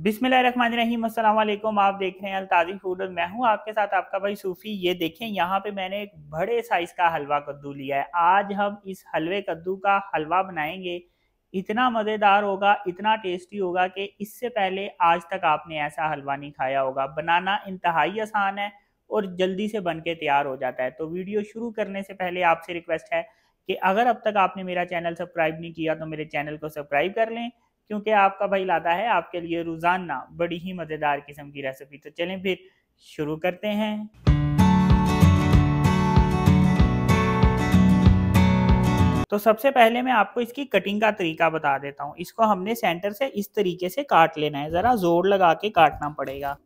बिस्मिल्लाहिर्रहमानिर्रहीम। अस्सलाम वालेकुम। आप देख रहे हैं अल्ताज़ी फूड और मैं हूं आपके साथ आपका भाई सूफ़ी। ये देखें, यहाँ पे मैंने एक बड़े साइज़ का हलवा कद्दू लिया है। आज हम इस हलवे कद्दू का हलवा बनाएंगे। इतना मज़ेदार होगा, इतना टेस्टी होगा कि इससे पहले आज तक आपने ऐसा हलवा नहीं खाया होगा। बनाना इंतहाई आसान है और जल्दी से बन के तैयार हो जाता है। तो वीडियो शुरू करने से पहले आपसे रिक्वेस्ट है कि अगर अब तक आपने मेरा चैनल सब्सक्राइब नहीं किया तो मेरे चैनल को सब्सक्राइब कर लें, क्योंकि आपका भाई लाता है आपके लिए रोजाना बड़ी ही मजेदार किस्म की रेसिपी। तो चलें फिर शुरू करते हैं। तो सबसे पहले मैं आपको इसकी कटिंग का तरीका बता देता हूँ। इसको हमने सेंटर से इस तरीके से काट लेना है, जरा जोर लगा के काटना पड़ेगा।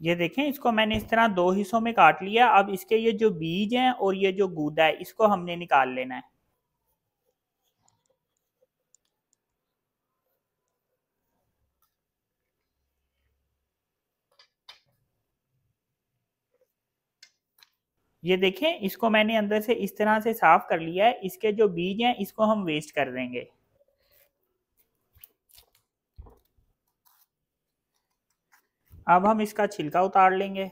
ये देखें, इसको मैंने इस तरह दो हिस्सों में काट लिया। अब इसके ये जो बीज हैं और ये जो गूदा है, इसको हमने निकाल लेना है। ये देखें, इसको मैंने अंदर से इस तरह से साफ कर लिया है। इसके जो बीज हैं इसको हम वेस्ट कर देंगे। अब हम इसका छिलका उतार लेंगे।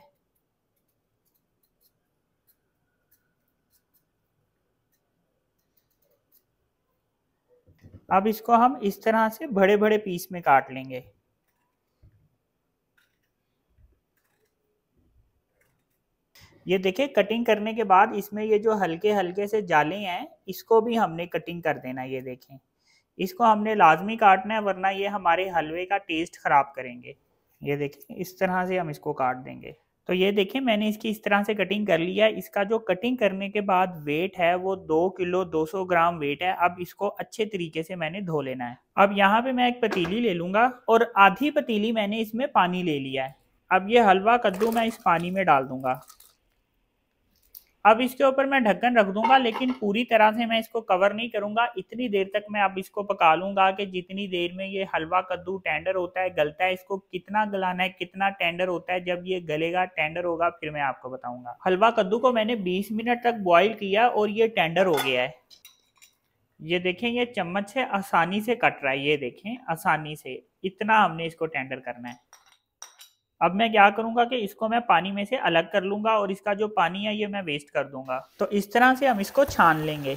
अब इसको हम इस तरह से बड़े बड़े पीस में काट लेंगे। ये देखिए, कटिंग करने के बाद इसमें ये जो हल्के हल्के से जाले हैं इसको भी हमने कटिंग कर देना है। ये देखें, इसको हमने लाजमी काटना है, वरना ये हमारे हलवे का टेस्ट खराब करेंगे। ये देखें, इस तरह से हम इसको काट देंगे। तो ये देखें, मैंने इसकी इस तरह से कटिंग कर लिया है। इसका जो कटिंग करने के बाद वेट है वो 2 किलो 200 ग्राम वेट है। अब इसको अच्छे तरीके से मैंने धो लेना है। अब यहाँ पे मैं एक पतीली ले लूंगा और आधी पतीली मैंने इसमें पानी ले लिया है। अब ये हलवा कद्दू मैं इस पानी में डाल दूंगा। अब इसके ऊपर मैं ढक्कन रख दूंगा, लेकिन पूरी तरह से मैं इसको कवर नहीं करूंगा। इतनी देर तक मैं अब इसको पका लूंगा कि जितनी देर में ये हलवा कद्दू टेंडर होता है, गलता है। इसको कितना गलाना है, कितना टेंडर होता है, जब ये गलेगा टेंडर होगा फिर मैं आपको बताऊंगा। हलवा कद्दू को मैंने 20 मिनट तक बॉईल किया और ये टेंडर हो गया है। ये देखें, ये चम्मच से आसानी से कट रहा है। ये देखें, आसानी से। इतना हमने इसको टेंडर करना है। अब मैं क्या करूंगा कि इसको मैं पानी में से अलग कर लूंगा और इसका जो पानी है ये मैं वेस्ट कर दूंगा। तो इस तरह से हम इसको छान लेंगे।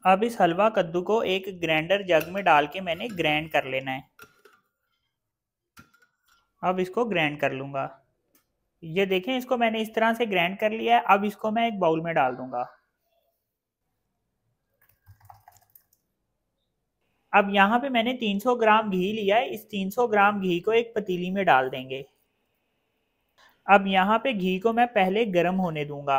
अब इस हलवा कद्दू को एक ग्राइंडर जग में डाल के मैंने ग्राइंड कर लेना है। अब इसको ग्राइंड कर लूंगा। ये देखें, इसको मैंने इस तरह से ग्राइंड कर लिया है। अब इसको मैं एक बाउल में डाल दूंगा। अब यहाँ पे मैंने 300 ग्राम घी लिया है। इस 300 ग्राम घी को एक पतीली में डाल देंगे। अब यहाँ पे घी को मैं पहले गर्म होने दूंगा।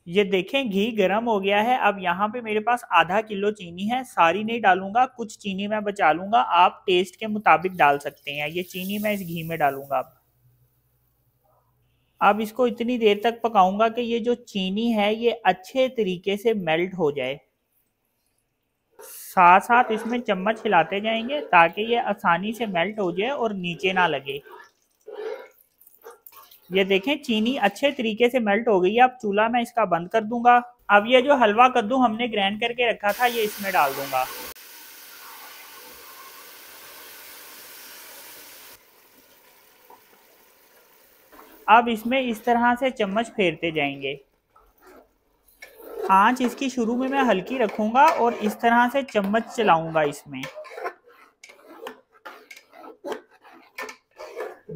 ये देखें, घी गर्म हो गया है। अब यहाँ पे मेरे पास आधा किलो चीनी है। सारी नहीं डालूंगा, कुछ चीनी मैं बचा लूंगा। आप टेस्ट के मुताबिक डाल सकते हैं। ये चीनी मैं इस घी में डालूंगा। अब इसको इतनी देर तक पकाऊंगा कि ये जो चीनी है ये अच्छे तरीके से मेल्ट हो जाए। साथ साथ इसमें चम्मच हिलाते जाएंगे ताकि ये आसानी से मेल्ट हो जाए और नीचे ना लगे। ये देखें, चीनी अच्छे तरीके से मेल्ट हो गई है। अब चूल्हा मैं इसका बंद कर दूंगा। अब ये जो हलवा कद्दू हमने ग्राइंड करके रखा था ये इसमें डाल दूंगा। अब इसमें इस तरह से चम्मच फेरते जाएंगे। आंच इसकी शुरू में मैं हल्की रखूंगा और इस तरह से चम्मच चलाऊंगा। इसमें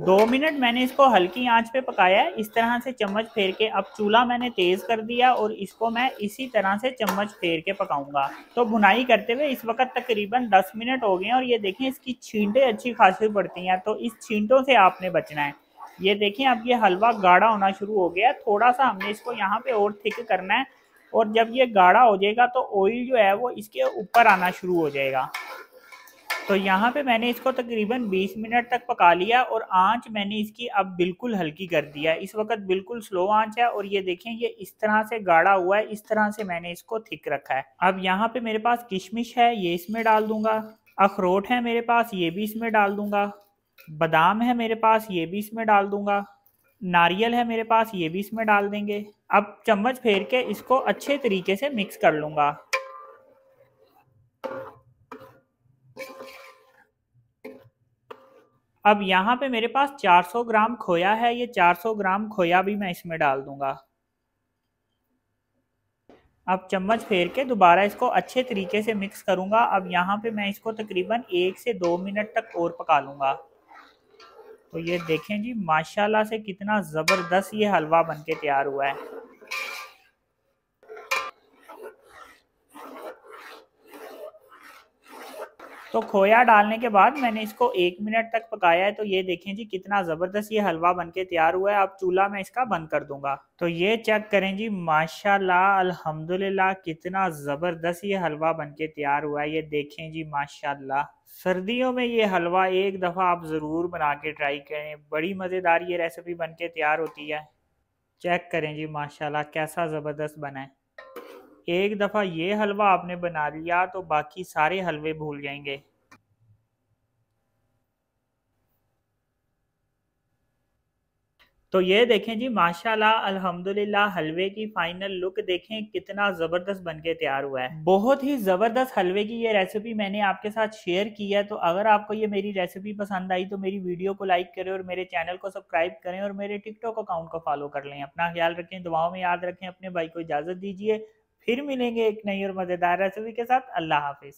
2 मिनट मैंने इसको हल्की आंच पे पकाया है, इस तरह से चम्मच फेर के। अब चूल्हा मैंने तेज कर दिया और इसको मैं इसी तरह से चम्मच फेर के पकाऊंगा। तो भुनाई करते हुए इस वक्त तकरीबन 10 मिनट हो गए हैं और ये देखें, इसकी छींटे अच्छी खासी पड़ती हैं। तो इस छींटों से आपने बचना है। ये देखें, अब ये हलवा गाढ़ा होना शुरू हो गया। थोड़ा सा हमने इसको यहाँ पे और थिक करना है और जब ये गाढ़ा हो जाएगा तो ऑयल जो है वो इसके ऊपर आना शुरू हो जाएगा। तो यहाँ पे मैंने इसको तकरीबन 20 मिनट तक पका लिया और आंच मैंने इसकी अब बिल्कुल हल्की कर दिया है। इस वक्त बिल्कुल स्लो आंच है और ये देखें, ये इस तरह से गाढ़ा हुआ है। इस तरह से मैंने इसको थिक रखा है। अब यहाँ पे मेरे पास किशमिश है, ये इसमें डाल दूंगा। अखरोट है मेरे पास, ये भी इसमें डाल दूंगा। बादाम है मेरे पास, ये भी इसमें डाल दूंगा। नारियल है मेरे पास, ये भी इसमें डाल देंगे। अब चम्मच फेर के इसको अच्छे तरीके से मिक्स कर लूंगा। अब यहाँ पे मेरे पास 400 ग्राम खोया है, ये 400 ग्राम खोया भी मैं इसमें डाल दूंगा। अब चम्मच फेर के दोबारा इसको अच्छे तरीके से मिक्स करूंगा। अब यहाँ पे मैं इसको तकरीबन 1 से 2 मिनट तक और पका लूंगा। तो ये देखें जी, माशाल्लाह से कितना ज़बरदस्त ये हलवा बनके तैयार हुआ है। तो खोया डालने के बाद मैंने इसको 1 मिनट तक पकाया है। तो ये देखें जी, कितना ज़बरदस्त ये हलवा बनके तैयार हुआ है। अब चूल्हा मैं इसका बंद कर दूंगा। तो ये चेक करें जी, माशाल्लाह अल्हम्दुलिल्लाह कितना ज़बरदस्त ये हलवा बनके तैयार हुआ है। ये देखें जी माशाल्लाह। सर्दियों में ये हलवा एक दफ़ा आप ज़रूर बना के ट्राई करें, बड़ी मज़ेदार ये रेसिपी बनके तैयार होती है। चेक करें जी माशाल्लाह कैसा ज़बरदस्त बना है। एक दफ़ा ये हलवा आपने बना लिया तो बाकी सारे हलवे भूल जाएंगे। तो ये देखें जी माशाल्लाह अल्हम्दुलिल्लाह, हलवे की फाइनल लुक देखें कितना ज़बरदस्त बनके तैयार हुआ है। बहुत ही ज़बरदस्त हलवे की ये रेसिपी मैंने आपके साथ शेयर की है। तो अगर आपको ये मेरी रेसिपी पसंद आई तो मेरी वीडियो को लाइक करें और मेरे चैनल को सब्सक्राइब करें और मेरे टिकटॉक अकाउंट को फॉलो कर लें। अपना ख्याल रखें, दुआओं में याद रखें। अपने भाई को इजाज़त दीजिए, फिर मिलेंगे एक नई और मज़ेदार रेसिपी के साथ। अल्लाह हाफिज़।